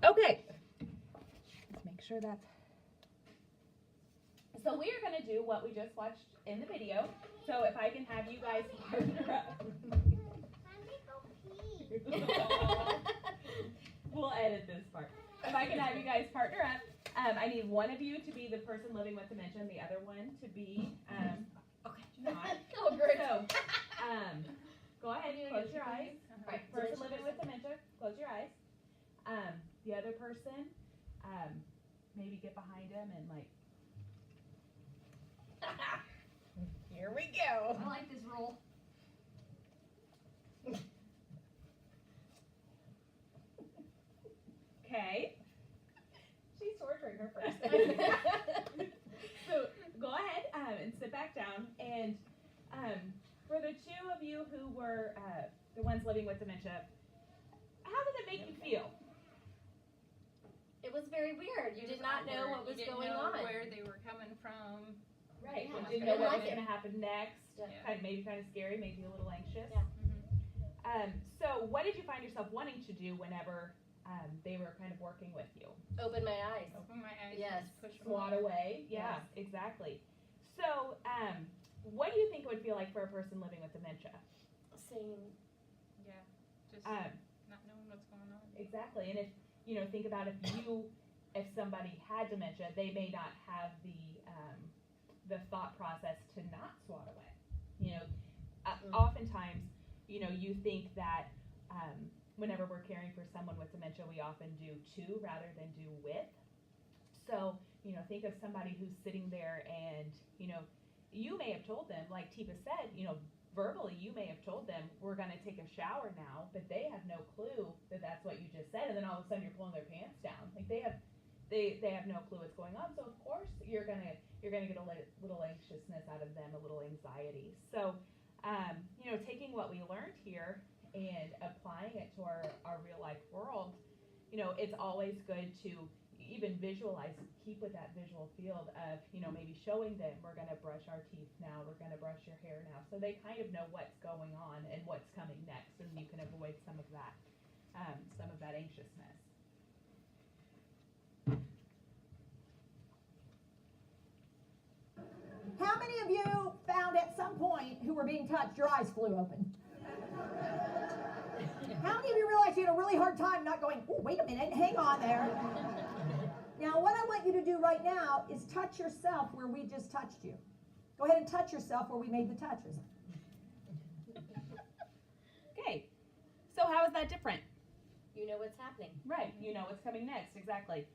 Okay. Let's make sure that's. So we are going to do what we just watched in the video. So if I can have you guys partner up. We'll edit this part. If I can have you guys partner up, I need one of you to be the person living with dementia and the other one to be not. Oh, great. So, go ahead, close your eyes. Right. Person living with dementia, close your eyes. The other person, maybe get behind him and like. Here we go. I like this role. Okay. She's torturing her first. So go ahead and sit back down. And for the two of you who were the ones living with dementia, how did it make you feel? It was very weird. You did not know what was going on. Where they were coming from. Right. Yeah. You didn't know what I was like going to happen next. Yeah. Maybe kind of scary, maybe a little anxious. Yeah. So what did you find yourself wanting to do whenever they were kind of working with you? Open my eyes. Open my eyes. Yes. Just push them Swat away. Yeah, Yes. exactly. So what do you think it would feel like for a person living with dementia? Same. Yeah. Just Um, not knowing what's going on. Exactly. And if, think about if somebody had dementia, they may not have the thought process to not swat away. Oftentimes, you think that whenever we're caring for someone with dementia, we often do to rather than do with. So, think of somebody who's sitting there and, you may have told them, like Tifa said, verbally, you may have told them, we're going to take a shower now, but they have no clue that that's what you just said. And then all of a sudden you're pulling their pants down. Like they have no clue what's going on. So of course you're going to get a little anxiousness out of them, a little anxiety. So, taking what we learned here and applying it to our real life world, it's always good to even visualize, keep with that visual field of, maybe showing them we're going to brush our teeth now, we're going to brush your hair now. So they kind of know what's going on and what's coming next, and you can avoid some of that anxiousness. How many of you found at some point who were being touched, your eyes flew open? How many of you realized you had a really hard time not going, oh, wait a minute, hang on there. Now, what I want you to do right now is touch yourself where we just touched you. Go ahead and touch yourself where we made the touches. Okay. So how is that different? You know what's happening. Right. You know what's coming next. Exactly.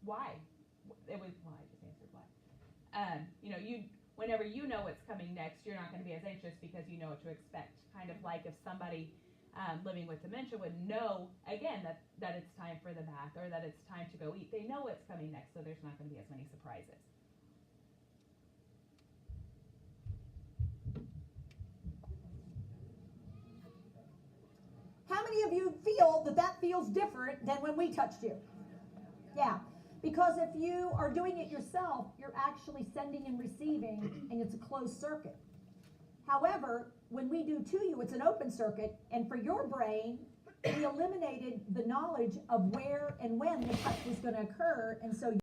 Why? I just answered why. Whenever you know what's coming next, you're not going to be as anxious because you know what to expect. Kind of like if somebody living with dementia would know, again, that it's time for the bath or that it's time to go eat. They know what's coming next, so there's not going to be as many surprises. How many of you feel that feels different than when we touched you? Yeah. Because if you are doing it yourself, you're actually sending and receiving, and it's a closed circuit. However, when we do to you, it's an open circuit, and for your brain, we eliminated the knowledge of where and when the touch was going to occur, and so